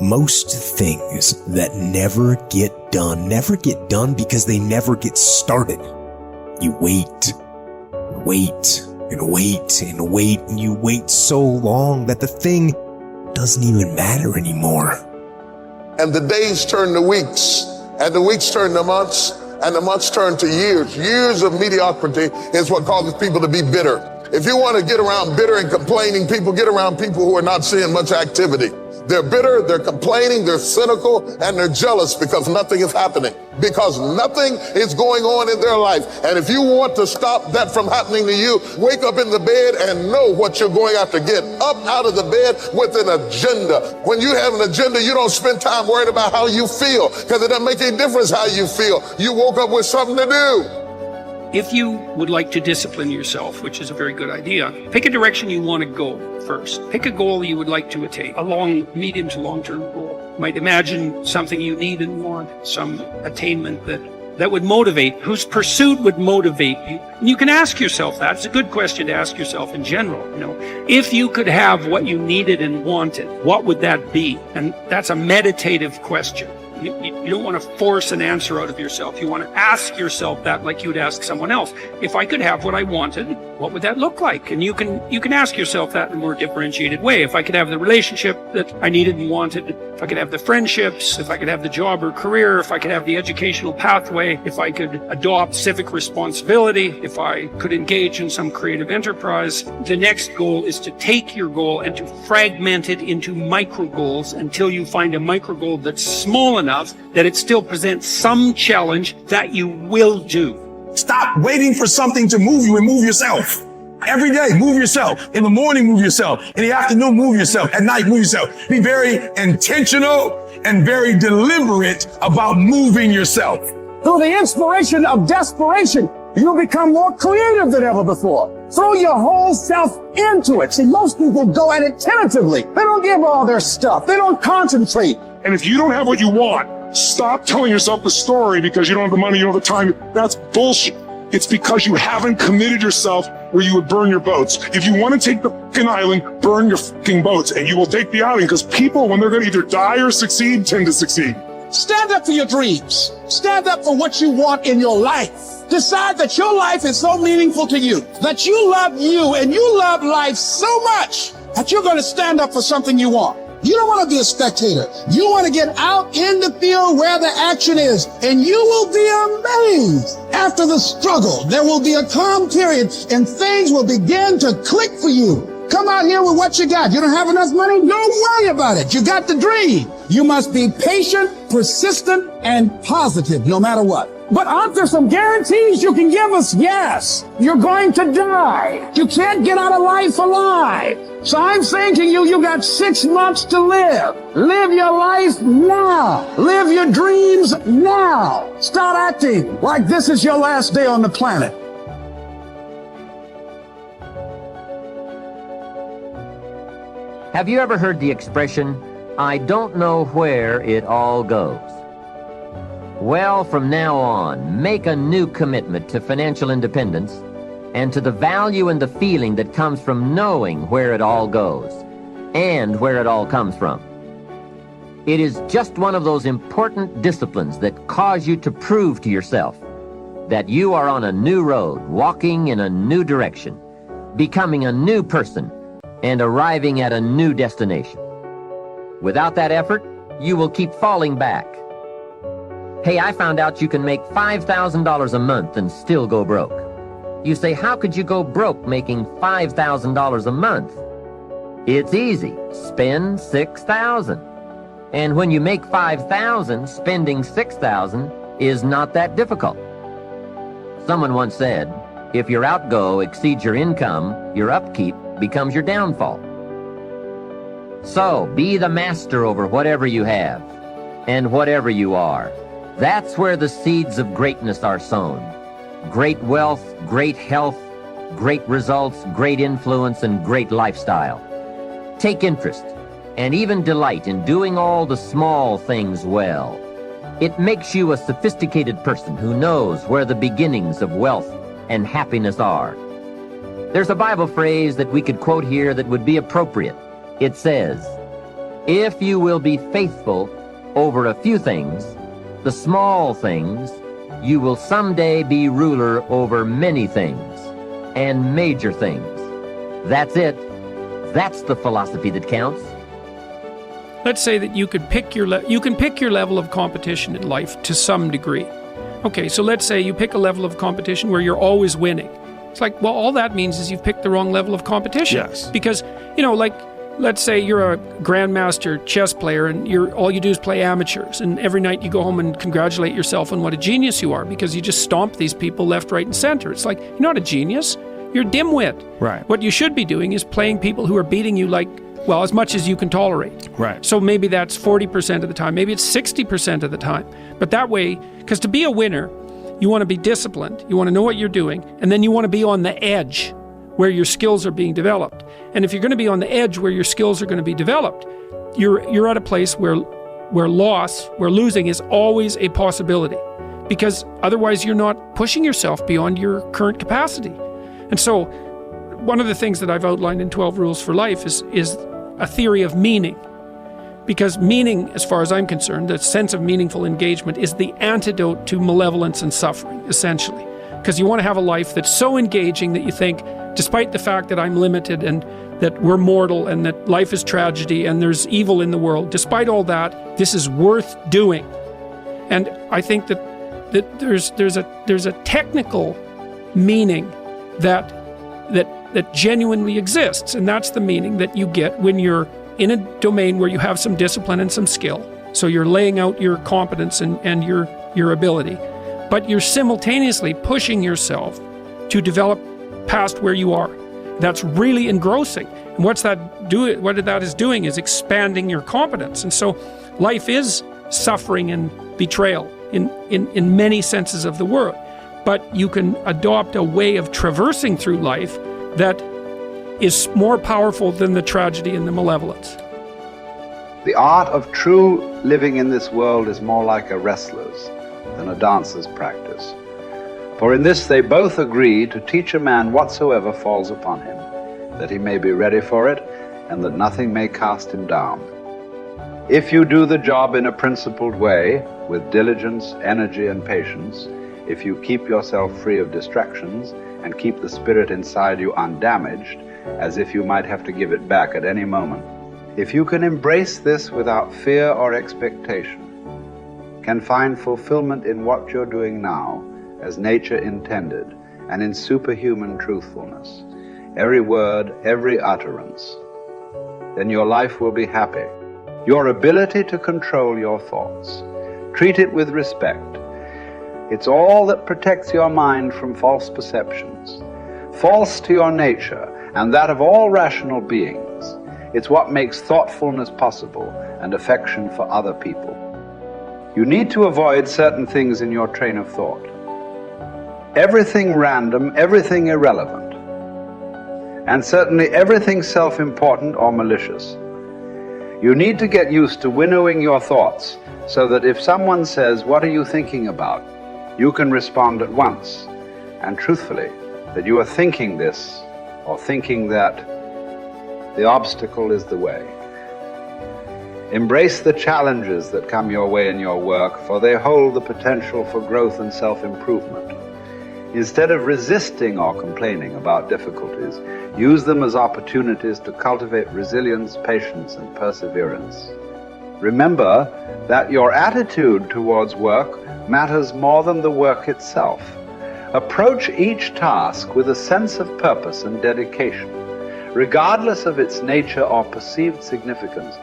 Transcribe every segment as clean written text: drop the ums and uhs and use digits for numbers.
Most things that never get done because they never get started. You wait, and wait, and wait, and wait, and you wait so long that the thing doesn't even matter anymore. And the days turn to weeks, and the weeks turn to months, and the months turn to years. Years of mediocrity is what causes people to be bitter. If you want to get around bitter and complaining people, get around people who are not seeing much activity. They're bitter, they're complaining, they're cynical, and they're jealous because nothing is happening, because nothing is going on in their life. And if you want to stop that from happening to you, wake up in the bed and know what you're going after. Get up out of the bed with an agenda. When you have an agenda, you don't spend time worried about how you feel, because it doesn't make any difference how you feel. You woke up with something to do. If you would like to discipline yourself, which is a very good idea, pick a direction you want to go first. Pick a goal you would like to attain, a long, medium to long-term goal. You might imagine something you need and want, some attainment that would motivate, whose pursuit would motivate you. And you can ask yourself that. It's a good question to ask yourself in general. If you could have what you needed and wanted, what would that be? And that's a meditative question. You don't want to force an answer out of yourself. You want to ask yourself that like you would ask someone else. If I could have what I wanted, what would that look like? And you can ask yourself that in a more differentiated way. If I could have the relationship that I needed and wanted, if I could have the friendships, if I could have the job or career, if I could have the educational pathway, if I could adopt civic responsibility, if I could engage in some creative enterprise. The next goal is to take your goal and to fragment it into micro goals until you find a micro goal that's small enough that it still presents some challenge that you will do. Stop waiting for something to move you and move yourself. Every day, move yourself. In the morning, move yourself. In the afternoon, move yourself. At night, move yourself. Be very intentional and very deliberate about moving yourself. Through the inspiration of desperation, you'll become more creative than ever before. Throw your whole self into it. See, most people go at it tentatively. They don't give all their stuff. They don't concentrate. And if you don't have what you want, stop telling yourself the story because you don't have the money, you don't have the time. That's bullshit. It's because you haven't committed yourself where you would burn your boats. If you want to take the fucking island, burn your fucking boats, and you will take the island, because people, when they're going to either die or succeed, tend to succeed. Stand up for your dreams. Stand up for what you want in your life. Decide that your life is so meaningful to you, that you love you and you love life so much that you're going to stand up for something you want. You don't want to be a spectator. You want to get out in the field where the action is, and you will be amazed. After the struggle, there will be a calm period, and things will begin to click for you. Come out here with what you got. You don't have enough money? Don't worry about it. You got the dream. You must be patient, persistent, and positive no matter what. But aren't there some guarantees you can give us? Yes. You're going to die. You can't get out of life alive. So I'm saying to you, you got 6 months to live. Live your life now. Live your dreams now. Start acting like this is your last day on the planet. Have you ever heard the expression, I don't know where it all goes? Well, from now on, make a new commitment to financial independence and to the value and the feeling that comes from knowing where it all goes and where it all comes from. It is just one of those important disciplines that cause you to prove to yourself that you are on a new road, walking in a new direction, becoming a new person, and arriving at a new destination. Without that effort, you will keep falling back. Hey, I found out you can make $5,000 a month and still go broke. You say, how could you go broke making $5,000 a month? It's easy. Spend $6,000. And when you make $5,000, spending $6,000 is not that difficult. Someone once said, if your outgo exceeds your income, your upkeep becomes your downfall. So, be the master over whatever you have and whatever you are. That's where the seeds of greatness are sown. Great wealth, great health, great results, great influence, and great lifestyle. Take interest and even delight in doing all the small things well. It makes you a sophisticated person who knows where the beginnings of wealth and happiness are. There's a Bible phrase that we could quote here that would be appropriate. It says, If you will be faithful over a few things, the small things, you will someday be ruler over many things and major things. That's it. That's the philosophy that counts. Let's say that you could pick your level of competition in life to some degree. Okay, so let's say you pick a level of competition where you're always winning. It's like, well, all that means is you've picked the wrong level of competition. Yes. Because, like, let's say you're a grandmaster chess player and all you do is play amateurs, and every night you go home and congratulate yourself on what a genius you are because you just stomp these people left, right, and center. It's like, you're not a genius. You're a dimwit. Right. What you should be doing is playing people who are beating you as much as you can tolerate. Right. So maybe that's 40% of the time. Maybe it's 60% of the time. But that way, because to be a winner, you want to be disciplined. You want to know what you're doing. And then you want to be on the edge where your skills are being developed. And if you're going to be on the edge where your skills are going to be developed, you're at a place where losing is always a possibility. Because otherwise you're not pushing yourself beyond your current capacity. And so one of the things that I've outlined in 12 Rules for Life is a theory of meaning. Because meaning, as far as I'm concerned, the sense of meaningful engagement is the antidote to malevolence and suffering, essentially. Because you want to have a life that's so engaging that you think, despite the fact that I'm limited and that we're mortal and that life is tragedy and there's evil in the world, despite all that, this is worth doing. And I think that there's a technical meaning that genuinely exists, and that's the meaning that you get when you're in a domain where you have some discipline and some skill. So you're laying out your competence and your ability, but you're simultaneously pushing yourself to develop past where you are. That's really engrossing. And what that is doing is expanding your competence. And so life is suffering and betrayal in many senses of the word. But you can adopt a way of traversing through life that is more powerful than the tragedy and the malevolence. The art of true living in this world is more like a wrestler's than a dancer's practice. For in this they both agree to teach a man whatsoever falls upon him, that he may be ready for it, and that nothing may cast him down. If you do the job in a principled way, with diligence, energy, and patience, if you keep yourself free of distractions and keep the spirit inside you undamaged, as if you might have to give it back at any moment, if you can embrace this without fear or expectation, can find fulfillment in what you're doing now, as nature intended, and in superhuman truthfulness, every word, every utterance, then your life will be happy. Your ability to control your thoughts, treat it with respect. It's all that protects your mind from false perceptions, false to your nature and that of all rational beings. It's what makes thoughtfulness possible and affection for other people. You need to avoid certain things in your train of thought. Everything random, everything irrelevant, and certainly everything self-important or malicious. You need to get used to winnowing your thoughts so that if someone says, "What are you thinking about?" you can respond at once and truthfully that you are thinking this or thinking that. The obstacle is the way. Embrace the challenges that come your way in your work, for they hold the potential for growth and self-improvement. Instead of resisting or complaining about difficulties, use them as opportunities to cultivate resilience, patience, and perseverance. Remember that your attitude towards work matters more than the work itself. Approach each task with a sense of purpose and dedication, regardless of its nature or perceived significance.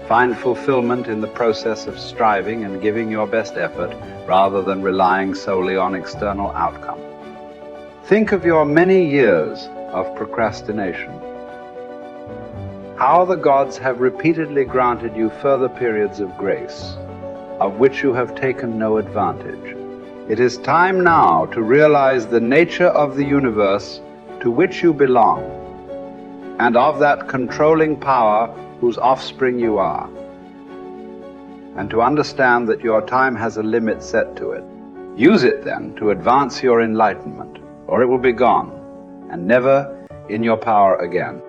Find fulfillment in the process of striving and giving your best effort rather than relying solely on external outcome. Think of your many years of procrastination. How the gods have repeatedly granted you further periods of grace, of which you have taken no advantage. It is time now to realize the nature of the universe to which you belong, and of that controlling power whose offspring you are, and to understand that your time has a limit set to it. Use it then to advance your enlightenment, or it will be gone, and never in your power again.